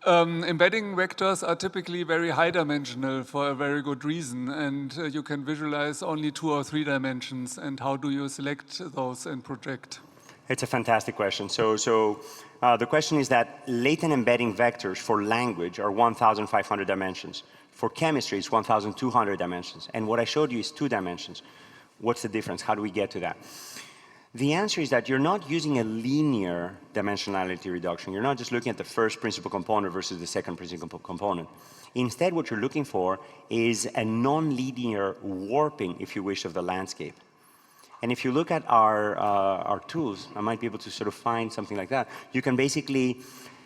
Embedding vectors are typically very high dimensional for a very good reason, and you can visualize only 2 or 3 dimensions. And how do you select those and project? It's a fantastic question. The question is that latent embedding vectors for language are 1,500 dimensions. For chemistry, it's 1,200 dimensions. And what I showed you is 2 dimensions. What's the difference? How do we get to that? The answer is that you're not using a linear dimensionality reduction. You're not just looking at the first principal component versus the second principal component. Instead, what you're looking for is a non-linear warping, if you wish, of the landscape. And if you look at our tools, I might be able to sort of find something like that. You can basically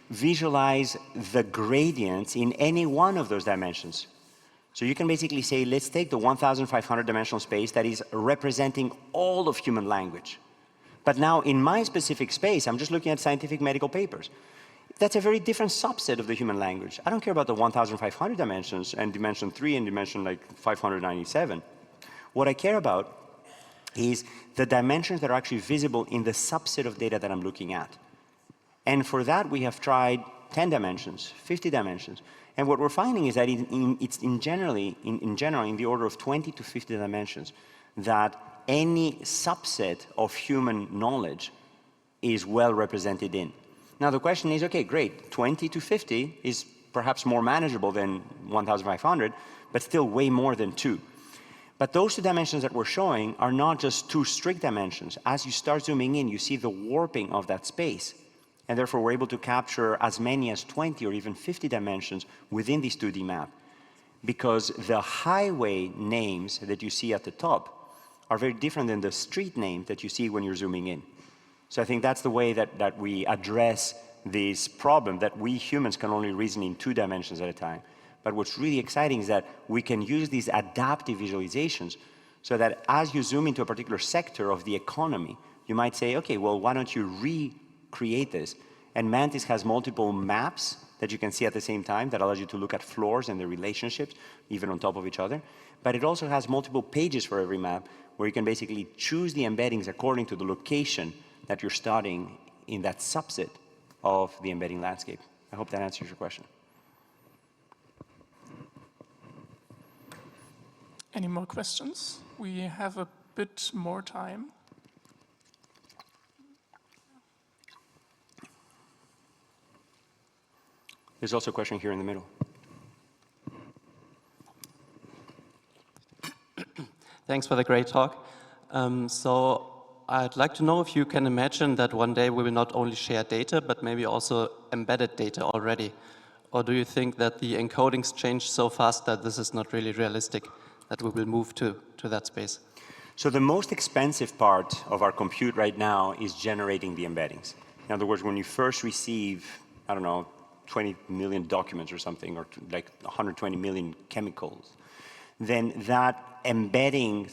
visualize the gradients in any one of those dimensions. So you can basically say, let's take the 1,500 dimensional space that is representing all of human language. But now in my specific space, I'm just looking at scientific medical papers. That's a very different subset of the human language. I don't care about the 1,500 dimensions and dimension 3 and dimension like 597. What I care about is the dimensions that are actually visible in the subset of data that I'm looking at. And for that, we have tried 10 dimensions, 50 dimensions. And what we're finding is that it's in general in the order of 20 to 50 dimensions that any subset of human knowledge is well represented in. Now the question is, okay, great, 20 to 50 is perhaps more manageable than 1,500, but still way more than 2. But those 2 dimensions that we're showing are not just 2 strict dimensions. As you start zooming in, you see the warping of that space. And therefore, we're able to capture as many as 20 or even 50 dimensions within this 2D map. Because the highway names that you see at the top are very different than the street name that you see when you're zooming in. So I think that's the way that we address this problem, that we humans can only reason in 2 dimensions at a time. But what's really exciting is that we can use these adaptive visualizations so that as you zoom into a particular sector of the economy, you might say, okay, well, why don't you recreate this? And Mantis has multiple maps that you can see at the same time that allows you to look at floors and the relationships, even on top of each other. But it also has multiple pages for every map where you can basically choose the embeddings according to the location that you're studying in that subset of the embedding landscape. I hope that answers your question. Any more questions? We have a bit more time. There's also a question here in the middle. Thanks for the great talk. So I'd like to know if you can imagine that one day we will not only share data, but maybe also embedded data already. Or do you think that the encodings change so fast that this is not really realistic, that we will move to that space? So the most expensive part of our compute right now is generating the embeddings. In other words, when you first receive, I don't know, 20 million documents or something, or like 120 million chemicals, then that embedding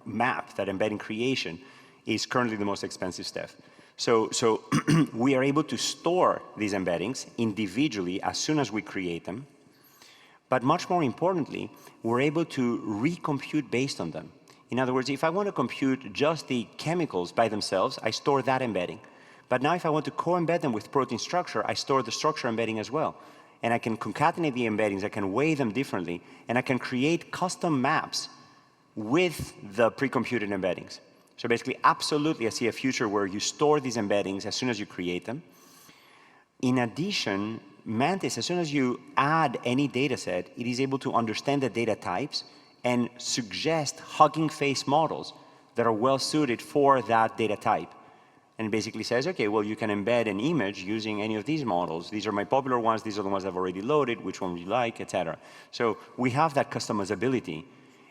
map, that embedding creation, is currently the most expensive step. So we are able to store these embeddings individually as soon as we create them. But much more importantly, we're able to recompute based on them. In other words, if I want to compute just the chemicals by themselves, I store that embedding. But now if I want to co-embed them with protein structure, I store the structure embedding as well. And I can concatenate the embeddings, I can weigh them differently, and I can create custom maps with the pre-computed embeddings. So basically, absolutely, I see a future where you store these embeddings as soon as you create them. In addition, Mantis, as soon as you add any data set, it is able to understand the data types and suggest Hugging Face models that are well suited for that data type. And it basically says, okay, well, you can embed an image using any of these models. These are my popular ones. These are the ones I've already loaded. Which one would you like, etc. So we have that customizability.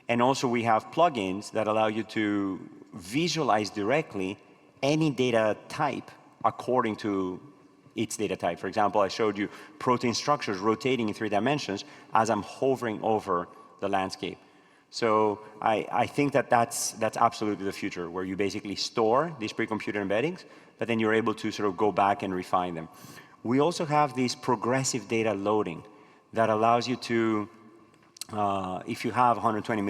And also we have plugins that allow you to visualize directly any data type according to its data type. For example, I showed you protein structures rotating in 3 dimensions as I'm hovering over the landscape. So I think that that's absolutely the future, where you basically store these pre-computed embeddings, but then you're able to sort of go back and refine them. We also have this progressive data loading that allows you to, if you have 120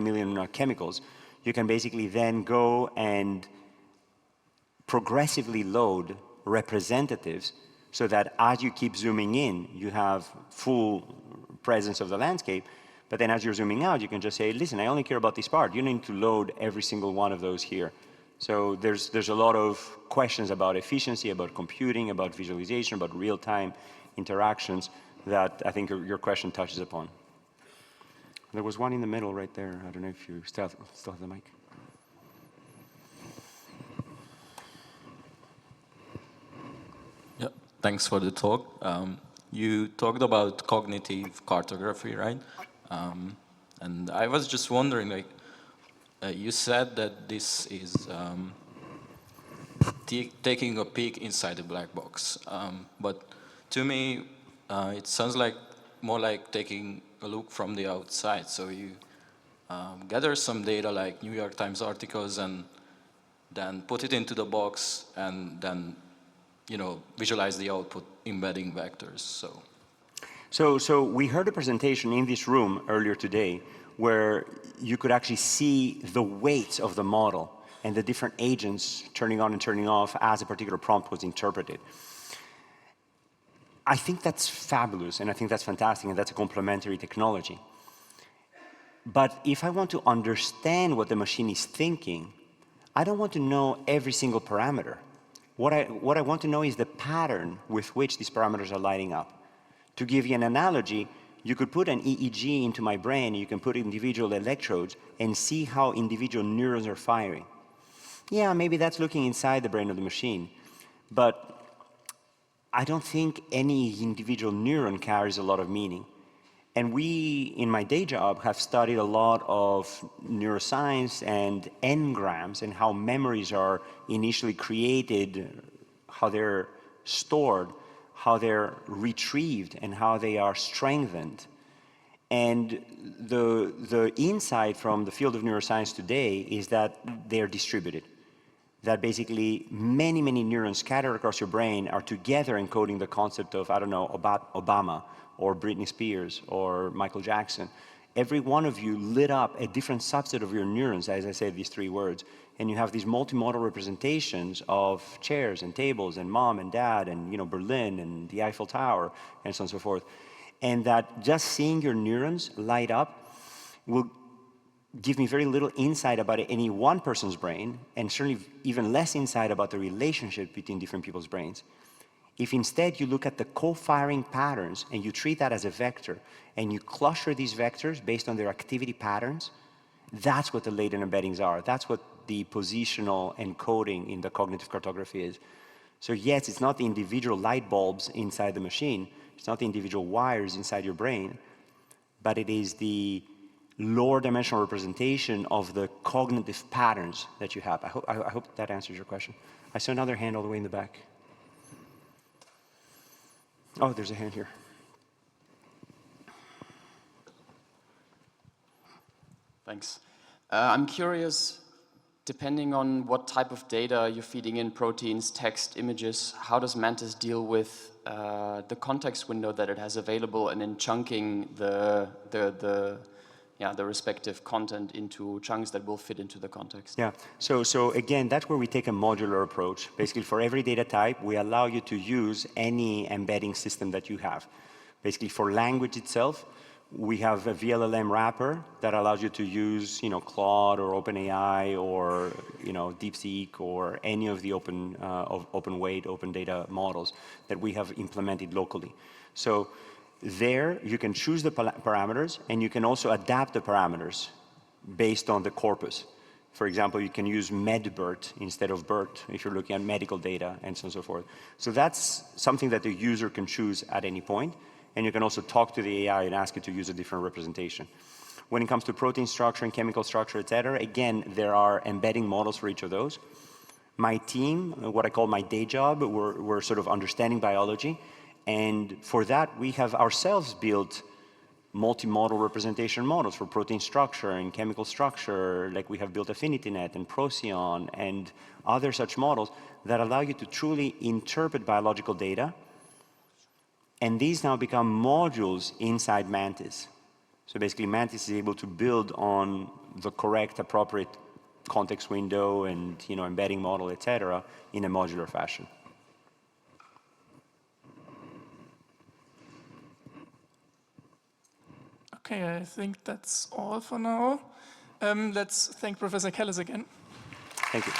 million chemicals, you can basically then go and progressively load representatives so that as you keep zooming in, you have full presence of the landscape. But then as you're zooming out, you can just say, listen, I only care about this part. You don't need to load every single one of those here. So there's a lot of questions about efficiency, about computing, about visualization, about real-time interactions that I think your question touches upon. There was one in the middle right there. I don't know if you still have the mic. Yeah, thanks for the talk. You talked about cognitive cartography, right? And I was just wondering, like, you said that this is taking a peek inside the black box. But to me, it sounds like more like taking a look from the outside. So you gather some data like New York Times articles and then put it into the box and then, you know, visualize the output embedding vectors. So we heard a presentation in this room earlier today where you could actually see the weights of the model and the different agents turning on and turning off as a particular prompt was interpreted. I think that's fabulous, and I think that's fantastic, and that's a complementary technology. But if I want to understand what the machine is thinking, I don't want to know every single parameter. What I want to know is the pattern with which these parameters are lighting up. To give you an analogy, you could put an EEG into my brain, and you can put individual electrodes and see how individual neurons are firing. Yeah, maybe that's looking inside the brain of the machine, but I don't think any individual neuron carries a lot of meaning. And we, in my day job, have studied a lot of neuroscience and engrams and how memories are initially created, how they're stored, how they're retrieved, and how they are strengthened. And the insight from the field of neuroscience today is that they're distributed. That basically many, many neurons scattered across your brain are together encoding the concept of, I don't know, Obama, or Britney Spears, or Michael Jackson. Every one of you lit up a different subset of your neurons, as I said these 3 words, and you have these multimodal representations of chairs and tables and mom and dad and, you know, Berlin and the Eiffel Tower and so on and so forth. And that just seeing your neurons light up will give me very little insight about any one person's brain, and certainly even less insight about the relationship between different people's brains. If instead you look at the co-firing patterns and you treat that as a vector, and you cluster these vectors based on their activity patterns, that's what the latent embeddings are. That's what the positional encoding in the cognitive cartography is. So yes, it's not the individual light bulbs inside the machine, it's not the individual wires inside your brain, but it is the lower dimensional representation of the cognitive patterns that you have. I hope that answers your question. I saw another hand all the way in the back. Oh, there's a hand here. Thanks. I'm curious, depending on what type of data you're feeding in, proteins, text, images, how does Mantis deal with the context window that it has available and in chunking the respective content into chunks that will fit into the context? Yeah, so again, that's where we take a modular approach. Basically, for every data type, we allow you to use any embedding system that you have. Basically, for language itself, we have a VLLM wrapper that allows you to use, you know, Claude or OpenAI or, you know, DeepSeek or any of the open weight, open data models that we have implemented locally. So there, you can choose the parameters, and you can also adapt the parameters based on the corpus. For example, you can use medBERT instead of BERT if you're looking at medical data and so on and so forth. So that's something that the user can choose at any point. And you can also talk to the AI and ask it to use a different representation. When it comes to protein structure and chemical structure, et cetera, again, there are embedding models for each of those. My team, what I call my day job, we're sort of understanding biology. And for that, we have ourselves built multimodal representation models for protein structure and chemical structure, like we have built AffinityNet and Procyon and other such models that allow you to truly interpret biological data. And these now become modules inside Mantis. So basically, Mantis is able to build on the correct, appropriate context window and embedding model, et cetera, in a modular fashion. Okay, I think that's all for now. Let's thank Professor Kellis again. Thank you.